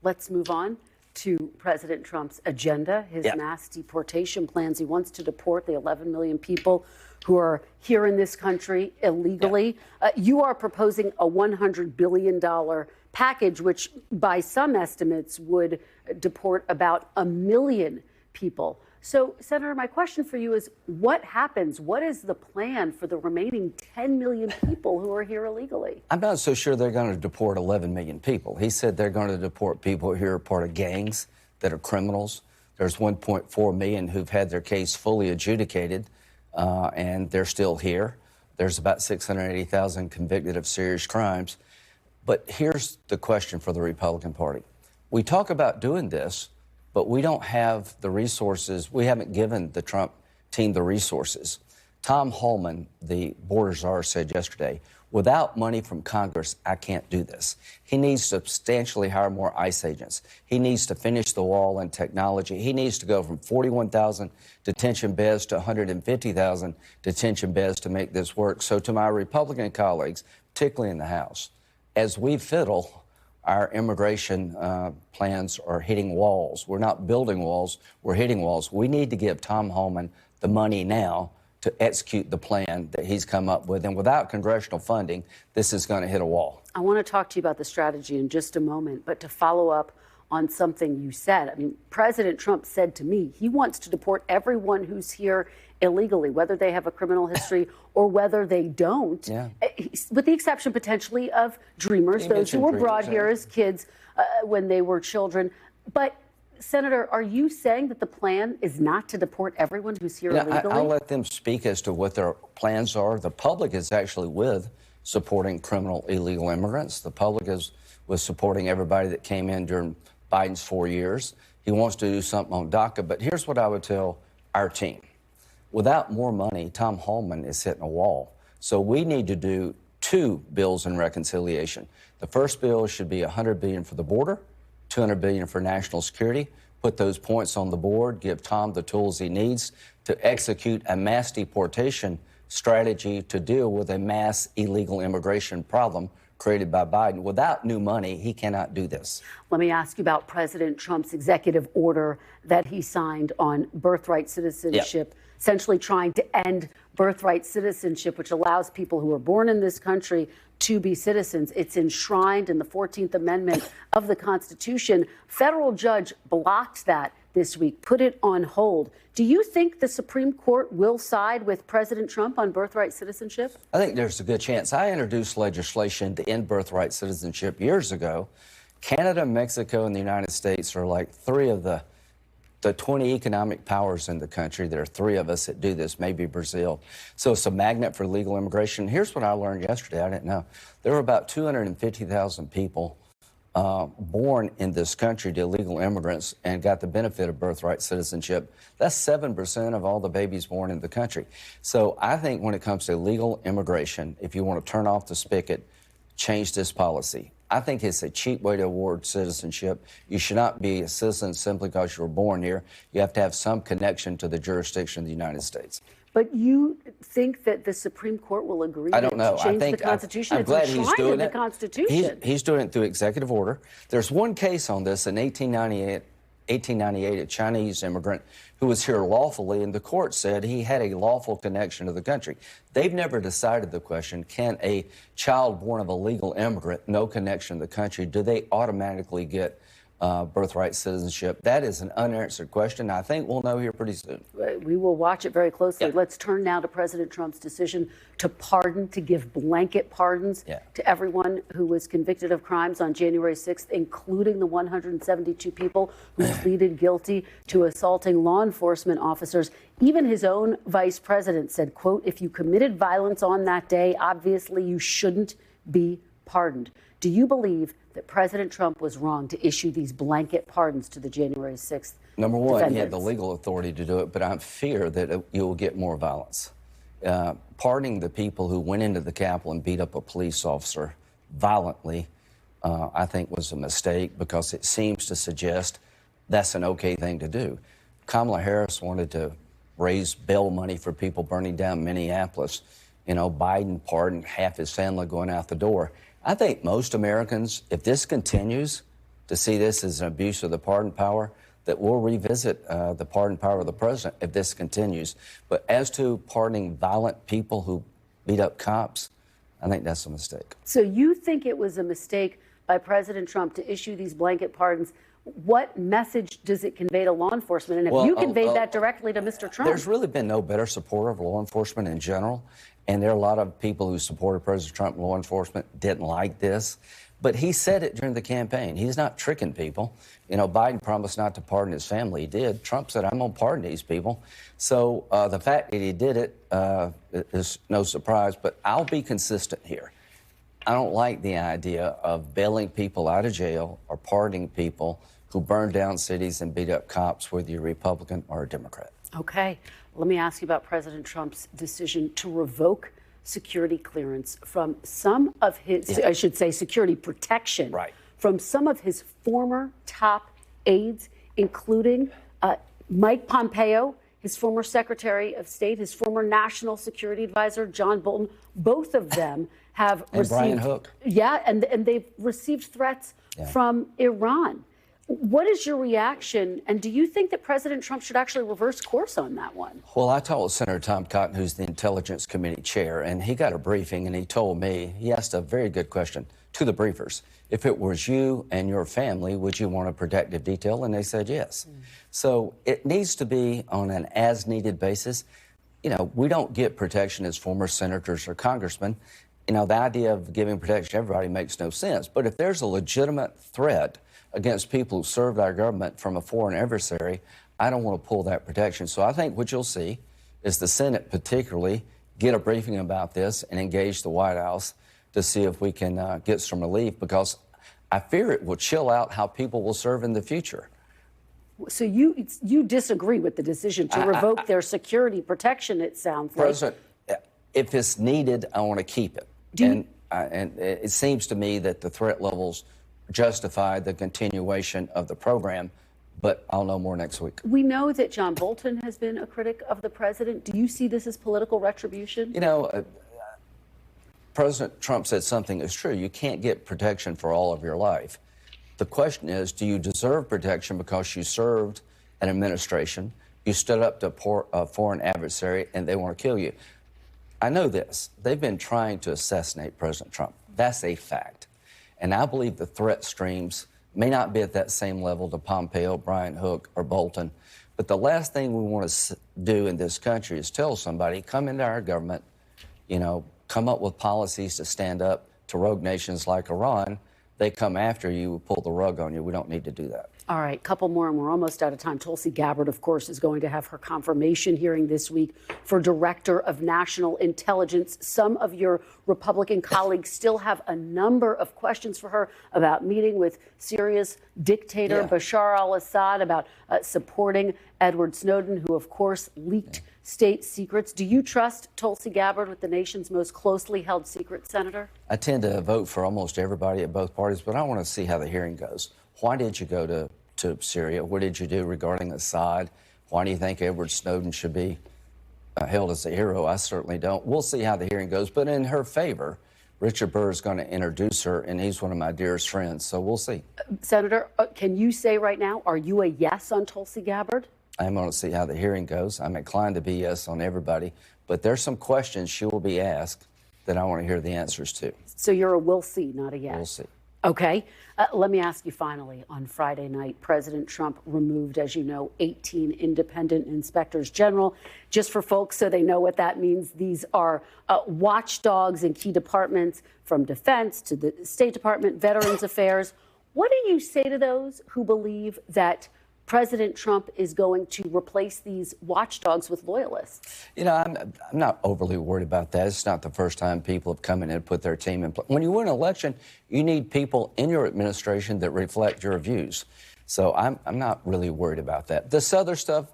let's move on to President Trump's agenda, his mass deportation plans. He wants to deport the 11 million people who are here in this country illegally. You are proposing a $100 billion package, which by some estimates would deport about 1 million people. So, Senator, my question for you is, what happens? What is the plan for the remaining 10 million people who are here illegally? I'm not so sure they're going to deport 11 million people. He said they're going to deport people who are part of gangs that are criminals. There's 1.4 million who've had their case fully adjudicated, and they're still here. There's about 680,000 convicted of serious crimes. But here's the question for the Republican Party. We talk about doing this, but we don't have the resources. We haven't given the Trump team the resources. Tom Homan, the border czar, said yesterday, without money from Congress, I can't do this. He needs to substantially hire more ICE agents. He needs to finish the wall and technology. He needs to go from 41,000 detention beds to 150,000 detention beds to make this work. So to my Republican colleagues, particularly in the House, as we fiddle, our immigration plans are hitting walls. We're not building walls, we're hitting walls. We need to give Tom Homan the money now to execute the plan that he's come up with. And without congressional funding, this is going to hit a wall. I want to talk to you about the strategy in just a moment, but to follow up on something you said. I mean, President Trump said to me he wants to deport everyone who's here illegally, whether they have a criminal history or whether they don't, with the exception potentially of dreamers, those who were brought here as kids when they were children. But, Senator, are you saying that the plan is not to deport everyone who's here illegally? I'll let them speak as to what their plans are. The public is actually with supporting criminal illegal immigrants. The public was supporting everybody that came in during Biden's 4 years. He wants to do something on DACA. But here's what I would tell our team. Without more money, Tom Homan is hitting a wall. So we need to do 2 bills in reconciliation. The first bill should be $100 billion for the border, $200 billion for national security. Put those points on the board, give Tom the tools he needs to execute a mass deportation strategy to deal with a mass illegal immigration problem created by Biden. Without new money, he cannot do this. Let me ask you about President Trump's executive order that he signed on birthright citizenship, essentially trying to end birthright citizenship, which allows people who are born in this country to be citizens. It's enshrined in the 14th Amendment of the Constitution. Federal judge blocked that this week, put it on hold. Do you think the Supreme Court will side with President Trump on birthright citizenship? I think there's a good chance. I introduced legislation to end birthright citizenship years ago. Canada, Mexico, and the United States are like 3 of the 20 economic powers in the country. There are 3 of us that do this, maybe Brazil. So it's a magnet for legal immigration. Here's what I learned yesterday. I didn't know. There were about 250,000 people born in this country to illegal immigrants and got the benefit of birthright citizenship. That's 7% of all the babies born in the country. So I think when it comes to legal immigration, if you want to turn off the spigot, change this policy. I think it's a cheap way to award citizenship. You should not be a citizen simply because you were born here. You have to have some connection to the jurisdiction of the United States. But you think that the Supreme Court will agree to change the Constitution? I'm glad he's doing it. The Constitution. He's doing it through executive order. There's one case on this in 1898, a Chinese immigrant who was here lawfully, and the court said he had a lawful connection to the country. They've never decided the question, can a child born of a legal immigrant, no connection to the country, do they automatically get birthright citizenship? That is an unanswered question. I think we'll know here pretty soon. We will watch it very closely. Let's turn now to President Trump's decision to pardon, to give blanket pardons to everyone who was convicted of crimes on January 6th, including the 172 people who pleaded guilty to assaulting law enforcement officers. Even his own vice president said, quote, if you committed violence on that day, obviously you shouldn't be pardoned. Do you believe that President Trump was wrong to issue these blanket pardons to the January 6th Number one, defendants? he had the legal authority to do it, but I fear that you will get more violence. Pardoning the people who went into the Capitol and beat up a police officer violently, I think was a mistake because it seems to suggest that's an okay thing to do. Kamala Harris wanted to raise bail money for people burning down Minneapolis. You know, Biden pardoned half his family going out the door. I think most Americans, if this continues, to see this as an abuse of the pardon power, that we'll revisit the pardon power of the president if this continues. But as to pardoning violent people who beat up cops, I think that's a mistake. So you think it was a mistake by President Trump to issue these blanket pardons? What message does it convey to law enforcement? And if you conveyed that directly to Mr. Trump? There's really been no better supporter of law enforcement in general. And there are a lot of people who supported President Trump and law enforcement didn't like this. But he said it during the campaign. He's not tricking people. You know, Biden promised not to pardon his family. He did. Trump said, I'm going to pardon these people. So the fact that he did it is no surprise. But I'll be consistent here. I don't like the idea of bailing people out of jail or pardoning people who burned down cities and beat up cops, whether you're Republican or a Democrat. Okay. Let me ask you about President Trump's decision to revoke security clearance from some of his, I should say, security protection from some of his former top aides, including Mike Pompeo, his former Secretary of State, his former National Security Advisor, John Bolton. Both of them have received. Brian Hook. Yeah, and they've received threats from Iran. What is your reaction, and do you think that President Trump should actually reverse course on that one? Well, I talked with Senator Tom Cotton, who's the Intelligence Committee chair, and he got a briefing, and he told me, he asked a very good question to the briefers. If it was you and your family, would you want a protective detail? And they said yes. So it needs to be on an as-needed basis. You know, we don't get protection as former senators or congressmen. You know, the idea of giving protection to everybody makes no sense. But if there's a legitimate threat against people who served our government from a foreign adversary, I don't want to pull that protection. So I think what you'll see is the Senate particularly get a briefing about this and engage the White House to see if we can get some relief, because I fear it will chill out how people will serve in the future. So you disagree with the decision to revoke their security protection, it sounds like. President, if it's needed, I want to keep it. And it seems to me that the threat levels justify the continuation of the program, but I'll know more next week. We know that John Bolton has been a critic of the president. Do you see this as political retribution? You know, President Trump said something that's true. You can't get protection for all of your life. The question is, do you deserve protection because you served an administration, you stood up to a foreign adversary, and they want to kill you? I know this. They've been trying to assassinate President Trump. That's a fact. And I believe the threat streams may not be at that same level to Pompeo, Brian Hook, or Bolton. But the last thing we want to do in this country is tell somebody, come into our government, you know, come up with policies to stand up to rogue nations like Iran. They come after you, pull the rug on you. We don't need to do that. All right, couple more, and we're almost out of time. Tulsi Gabbard, of course, is going to have her confirmation hearing this week for Director of National Intelligence. Some of your Republican colleagues still have a number of questions for her about meeting with Syria's dictator Bashar al-Assad, about supporting Edward Snowden, who, of course, leaked state secrets. Do you trust Tulsi Gabbard with the nation's most closely held secret, Senator? I tend to vote for almost everybody at both parties, but I want to see how the hearing goes. Why did you go to Syria? What did you do regarding Assad? Why do you think Edward Snowden should be held as a hero? I certainly don't. We'll see how the hearing goes. But in her favor, Richard Burr is going to introduce her, and he's one of my dearest friends. So we'll see. Senator, can you say right now, are you a yes on Tulsi Gabbard? I'm going to see how the hearing goes. I'm inclined to be yes on everybody. But there's some questions she will be asked that I want to hear the answers to. So you're a we'll see, not a yes? We'll see. Okay. Let me ask you finally, on Friday night, President Trump removed, as you know, 18 independent inspectors general. Just for folks so they know what that means, these are watchdogs in key departments, from defense to the State Department, Veterans Affairs. What do you say to those who believe that President Trump is going to replace these watchdogs with loyalists? You know, I'm not overly worried about that. It's not the first time people have come in and put their team in place. When you win an election, you need people in your administration that reflect your views. So I'm not really worried about that. This other stuff,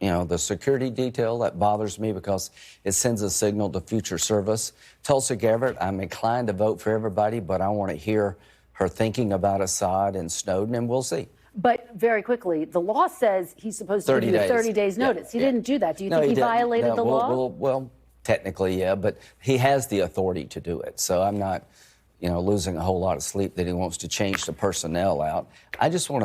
you know, the security detail, that bothers me because it sends a signal to future service. Tulsi Gabbard, I'm inclined to vote for everybody, but I want to hear her thinking about Assad and Snowden, and we'll see. But very quickly, the law says he's supposed to give you 30 days notice. He didn't do that. Do you think he violated the law? Well, technically, yeah, but he has the authority to do it. So I'm not losing a whole lot of sleep that he wants to change the personnel out. I just want to